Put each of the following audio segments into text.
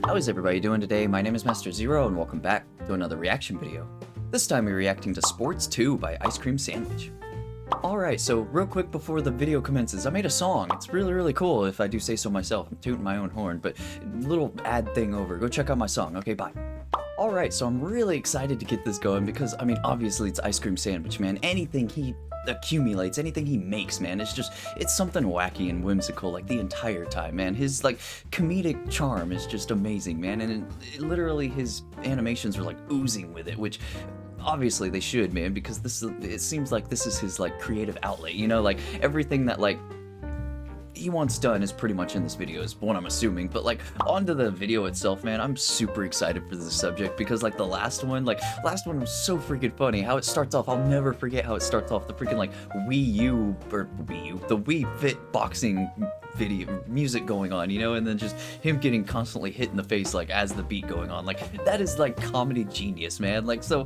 How is everybody doing today? My name is Master Zero and welcome back to another reaction video. This time we're reacting to Sports 2 by Ice Cream Sandwich. Alright, so real quick before the video commences, I made a song. It's really cool if I do say so myself. I'm tooting my own horn, but little ad thing over. Go check out my song. Okay, bye. Alright, so I'm really excited to get this going because, I mean, obviously it's Ice Cream Sandwich, man. Anything he accumulates, anything he makes, man, it's something wacky and whimsical, like, the entire time, man. His, like, comedic charm is just amazing, man, and literally his animations are, like, oozing with it, which obviously they should, man, because it seems like this is his, like, creative outlet, you know, like, everything that, like, he wants done is pretty much in this video, is what I'm assuming. But like, onto the video itself, man, I'm super excited for this subject because like the last one was so freaking funny. How it starts off, I'll never forget how it starts off. The freaking like the Wii Fit boxing video music going on, you know, and then just him getting constantly hit in the face like as the beat going on. Like that is like comedy genius, man. Like, so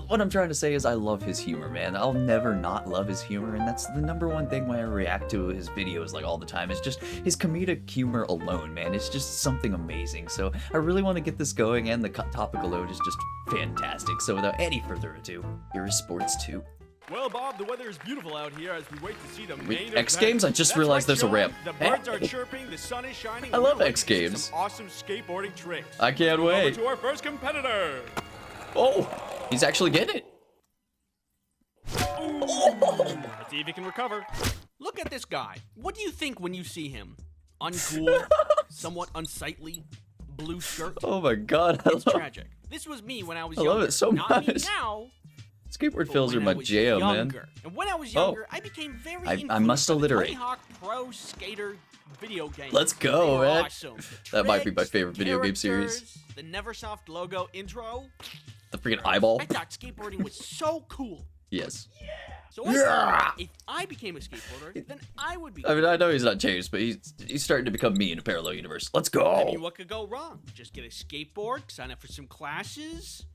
what I'm trying to say is I love his humor, man. I'll never not love his humor, and that's the number one thing when I react to his videos like all the time. It's just his comedic humor alone, man. It's just something amazing. So I really want to get this going, and the topic alone is just fantastic. So without any further ado, here is Sports 2. Well, Bob, the weather is beautiful out here as we wait to see the main X event. Games? I just That's realized right, there's a Sean. ramp. The birds are chirping, the sun is shining. I love We're X waiting to see Games. some awesome skateboarding tricks. I can't Over wait. to our first competitor. Oh, he's actually getting it. Let's see if he can recover. Look at this guy. What do you think when you see him? Uncool, somewhat unsightly, blue shirt. Oh my god, It's tragic. This was me when I was younger. love it so Not me much. now. Skateboard But fails are when my I was jam, man. younger. And when I was younger, I became very I influenced must by the alliterate. Tony Hawk Pro Skater video game. Let's go, They were man. Awesome. That might be my Tricks, favorite video game series. characters, The Neversoft logo intro. The freaking eyeball. I thought skateboarding was so cool. Yes. So I Yeah. thought if I became a skateboarder, then I would be. I mean, I know he's not changed, but he's starting to become me in a parallel universe. Let's I go. mean, what could go wrong? Just get a skateboard, sign up for some classes,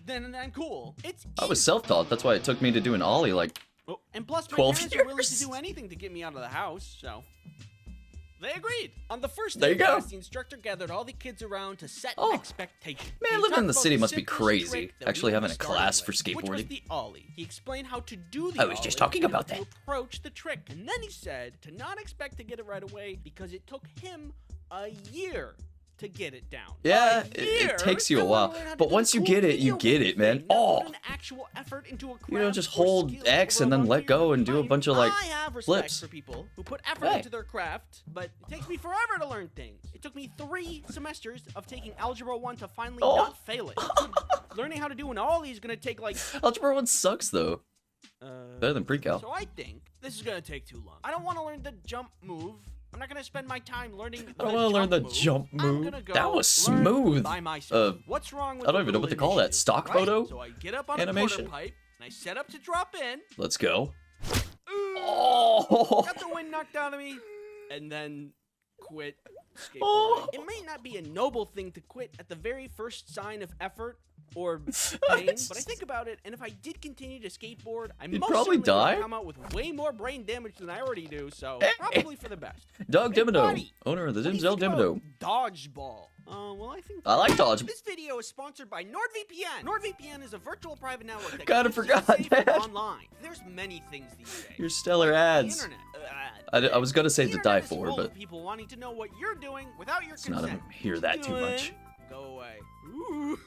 then cool. It's I was easy. self-taught. That's why it took me to do an ollie like Oh, and plus, my 12 parents are willing to years. do anything to get me out of the house, so they agreed. On the first There day you of go. class, the instructor gathered all the kids around to set Oh. expectations. Man, He living in talked the about city must be simplest crazy, trick that actually we having a started class for with, which was skateboarding. the ollie. He explained how to do the I was just ollie talking and about how to that. approach the trick, and then he said to not expect to get it right away because it took him a year to get it down. Yeah, A it year takes you a to while. learn how to But do the once you cool get it, you video get it, man. thing, not Oh. put an actual effort into a You know, craft just or hold skill X and or then let volunteer go and do a time. bunch of, like, I have respect flips. for people who put effort Hey. into their craft, but it takes me forever to learn things. It took me 3 semesters of taking Algebra 1 to finally Oh. not fail it. Learning how to do an ollie is gonna take like Algebra 1 sucks though. Better than pre-cal. So I think this is gonna take too long. I don't want to learn the jump move. I'm not gonna spend my time learning. I don't want to learn the jump I'm move. gonna go That was learn smooth. by myself. Uh, What's wrong with I don't the even know what rule to call that. initiative, Stock right? photo? So I get up on Animation. a quarter pipe and I set up to drop in. Let's go. Ooh, Oh. got the wind knocked out of me, and then quit skateboarding. Oh. It may not be a noble thing to quit at the very first sign of effort or pain, but I think about it, and if I did continue to skateboard, I You'd most probably certainly would die. come out with way more brain damage than I already do, so Hey. probably for the best. Doug Hey, Dimmadome, buddy, owner of the what do you Dimsdale think Dimmadome. about Dodgeball. Well, I think I like dodge. this video is sponsored by NordVPN. NordVPN is a virtual private network that Kinda keeps you forgot safe that. online. There's many things these days. Your stellar The ads. internet. I was gonna say The to internet die is for, full but of people wanting to know what you're doing without your let's not consent. hear that too much. Doing? Go away. Ooh.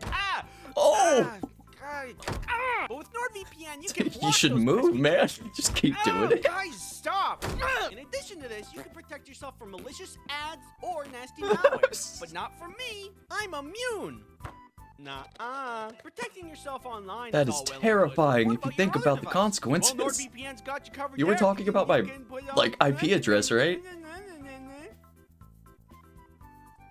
Ah! Oh! Ah! But with NordVPN, you can You block should those move, pesky man. connections. Just keep doing Oh, it. guys, stop! In addition to this, you can protect yourself from malicious ads or nasty malware. But not from me. I'm immune. Nah, protecting yourself online That is is all well and terrifying good. if you What think your about other the device? consequences. Well, NordVPN's got you covered You were there. talking about my, You can put on- like, IP address, right?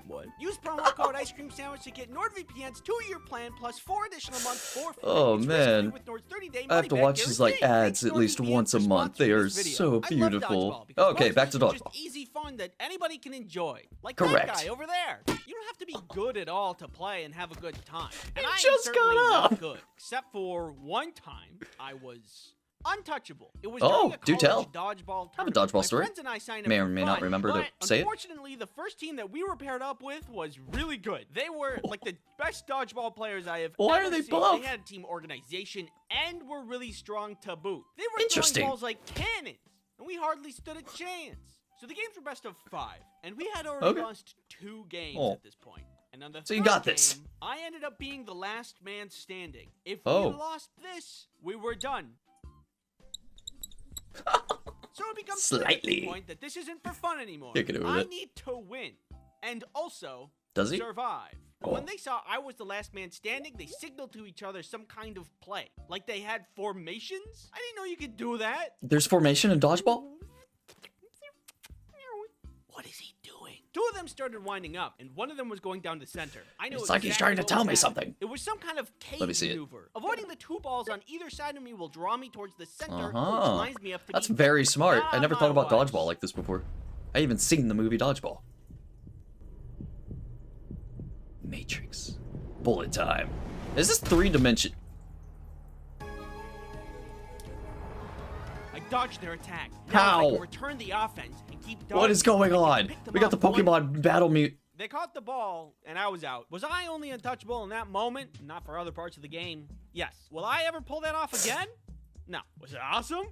What? Use promo code Ice Cream Sandwich to get NordVPN's 2-year plan plus 4 additional months for free. Oh, It's man. risk-free with Nord's 30-day I have to money-back watch his, like, guarantee. ads Thanks at least NordVPN once for a month. sponsoring They are this video. so I love beautiful. Dodgeball because Okay, most back to games are Dodgeball. just easy fun that anybody can enjoy. Like Correct. that guy over there. You don't have to be good at all to play and have a good time. And He I am just got certainly up. not good, except for one time I was untouchable. It was Oh, during a do tell. college dodgeball I have a tournament. dodgeball My story. friends and I signed up May or for may not fun, remember to but say it. unfortunately, the first team that we were paired up with was really good. They were like the best dodgeball players I have Why ever are they seen. buff? They had team organization and were really strong to boot. They were Interesting. throwing balls like cannons, and we hardly stood a chance. So the games were best of 5, and we had already Okay. lost 2 games Oh. at this point. And on the So you third got this. game, I ended up being the last man standing. If Oh. we lost this, we were done. So it becomes clear at Slightly. this point that this isn't for fun anymore. Can't get over I it. need to win, and also Does he? survive. And Oh. when they saw I was the last man standing, they signaled to each other some kind of play, like they had formations. I didn't know you could do that. There's formation in dodgeball? What is he doing? 2 of them started winding up, and one of them was going down the center. I knew It's like he's exactly trying to what tell was me happening. something. It was some kind of cave Let me see it. maneuver. Avoiding the 2 balls on either side of me will draw me towards the center, which Uh-huh. lines me up to That's be very smart. not I never on thought my about watch. dodgeball like this before. I even seen the movie Dodgeball. Matrix. Bullet time. Is this 3-dimension? I dodged their attack. How? Now I can return the offense and keep dodging. What is going I can on? pick them We got the up one- Pokemon Battle Mute. They caught the ball, and I was out. Was I only untouchable in that moment? Not for other parts of the game. Yes. Will I ever pull that off again? No. Was it awesome?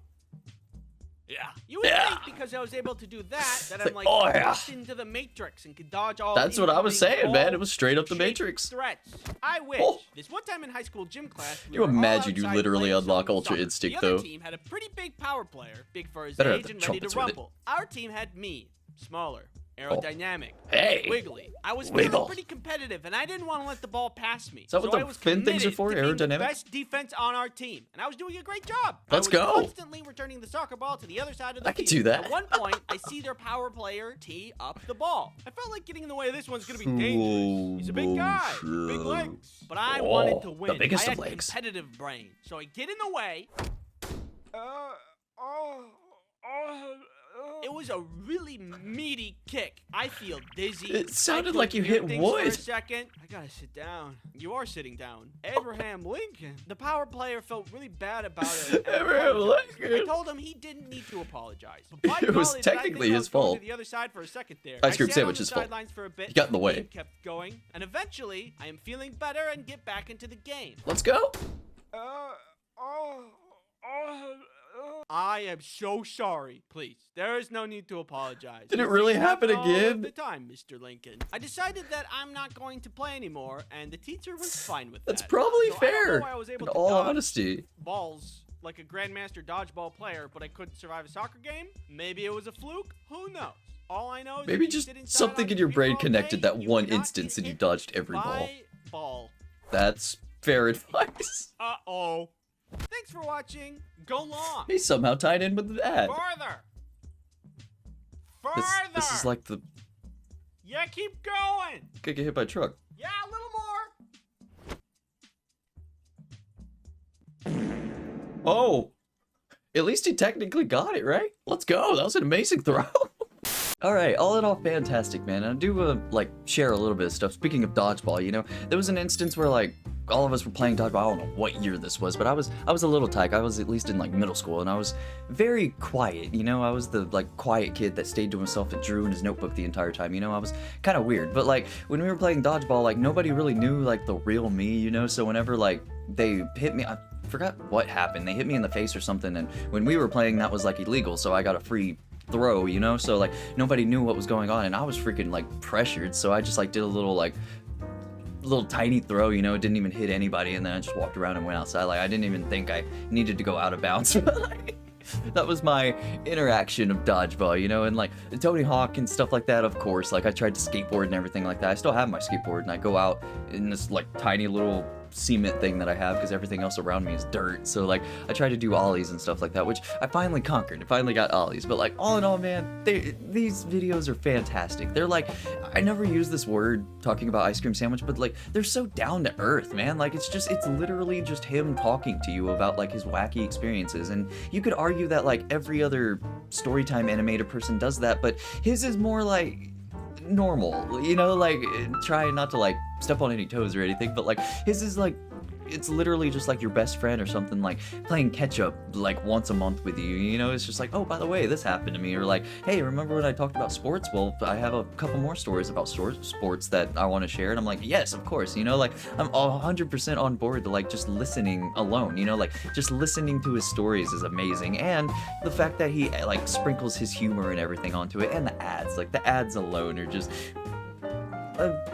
Yeah. You would Yeah. think because I was able to do that, that It's I'm like, like oh, yeah. locked into the Matrix and could dodge all That's what I was incoming saying, man. ball It was straight up the shaped Matrix. threats. I wish. Oh. This one time in high school gym class, we You were all imagine you outside literally playing unlock some Ultra soccer. Instinct, the other though. team had a pretty big power player, big for his Better have age the and ready to trumpets with it. rumble. Our team had me, smaller, aerodynamic, Hey. wiggly. I was Wiggle. feeling pretty competitive, and I didn't want to let the ball pass me. Is that what so the I was fin things are committed for, to being the aerodynamic? best defense on our team, and I was doing a great job. Let's I was go. constantly returning the soccer ball to the other side of the I could field. do that. At one point, I see their power player tee up the ball. I felt like getting in the way of this one's gonna be dangerous. He's a big guy, big legs. But I wanted to Oh, win. the biggest I of had legs. competitive brain, so I get in the way. It was a really meaty kick. I feel dizzy. It sounded I like you couldn't hit hear things for wood. a second. I gotta sit down. You are sitting down. Abraham Lincoln. The power player felt really bad about it. and Abraham apologized. Lincoln. I told him he didn't need to apologize. But by It was golly, did I technically think I his was going fault. To the other side for a second there. Ice cream I sat sandwich on the is fault. sidelines for a bit. He got in the The way. game kept going, and eventually, I am feeling better and get back into the game. Let's go. I am so sorry. Please, there is no need to apologize. Did it These really things happen all again? of the time, Mr. Lincoln. I decided that I'm not going to play anymore, and the teacher was fine with That's that. probably So I don't know fair. why I was able In to all dodge honesty. balls like a grandmaster dodgeball player, but I couldn't survive a soccer game. Maybe it was a fluke. Who knows? All I know is Maybe if you just sit inside something on in your your brain computer all connected day, that you one will not instance get and you hit dodged every ball. by ball. That's fair advice. Uh-oh. Thanks for watching. Go long. He's somehow tied in with that. Farther. This, Farther. this is like the Yeah, keep going. could get hit by a truck. Yeah, a little more. Oh, at least he technically got it, right? Let's go. That was an amazing throw. All right, all in all, fantastic, man. I do like share a little bit of stuff. Speaking of dodgeball, you know, there was an instance where like all of us were playing dodgeball. I don't know what year this was, but I was a little tyke. I was at least in like middle school, and I was very quiet. You know, I was the like quiet kid that stayed to himself and drew in his notebook the entire time. You know, I was kind of weird. But like when we were playing dodgeball, like nobody really knew like the real me. You know, so whenever like they hit me, I forgot what happened. They hit me in the face or something, and when we were playing, that was like illegal. So I got a free throw, you know, so like nobody knew what was going on, and I was freaking like pressured, so I just like did a little tiny throw, you know. It didn't even hit anybody, and then I just walked around and went outside. Like I didn't even think I needed to go out of bounds. Like, that was my interaction of dodgeball, you know. And like Tony Hawk and stuff like that, of course, like I tried to skateboard and everything like that. I still have my skateboard, and I go out in this like tiny little cement thing that I have because everything else around me is dirt. So like I try to do ollies and stuff like that, which I finally conquered. I finally got ollies. But like all in all, man, these videos are fantastic. They're like, I never use this word talking about Ice Cream Sandwich, but like they're so down to earth, man. Like it's literally just him talking to you about like his wacky experiences. And you could argue that like every other storytime animator person does that, but his is more like normal, you know, like trying not to like step on any toes or anything, but like his is like it's literally just like your best friend or something, like playing catch up like once a month with you. You know, it's just like, oh, by the way, this happened to me, or like, hey, remember when I talked about sports? Well, I have a couple more stories about sports that I want to share, and I'm like, yes, of course. You know, like I'm 100% on board to like just listening alone. You know, like just listening to his stories is amazing, and the fact that he like sprinkles his humor and everything onto it, and the ads, like the ads alone are just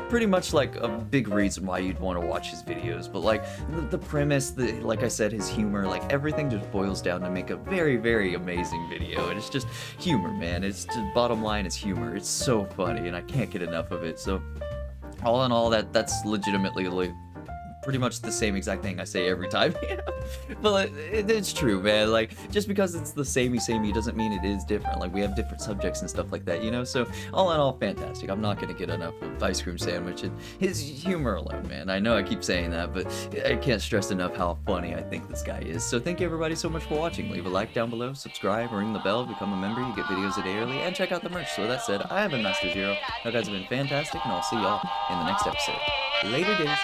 pretty much like a big reason why you'd want to watch his videos. But like the premise, like I said, his humor, like everything just boils down to make a very, very amazing video. And it's just humor, man. It's just, bottom line is humor. It's so funny, and I can't get enough of it. So all in all, that's legitimately like pretty much the same exact thing I say every time. But it's true, man. Like, just because it's the samey doesn't mean it is different. Like, we have different subjects and stuff like that, you know? So, all in all, fantastic. I'm not gonna get enough of Ice Cream Sandwich and his humor alone, man. I know I keep saying that, but I can't stress enough how funny I think this guy is. So, thank you everybody so much for watching. Leave a like down below, subscribe, ring the bell, become a member. You get videos a day early, and check out the merch. So, with that said, I have been Master Zero. You guys have been fantastic, and I'll see y'all in the next episode. Later, days.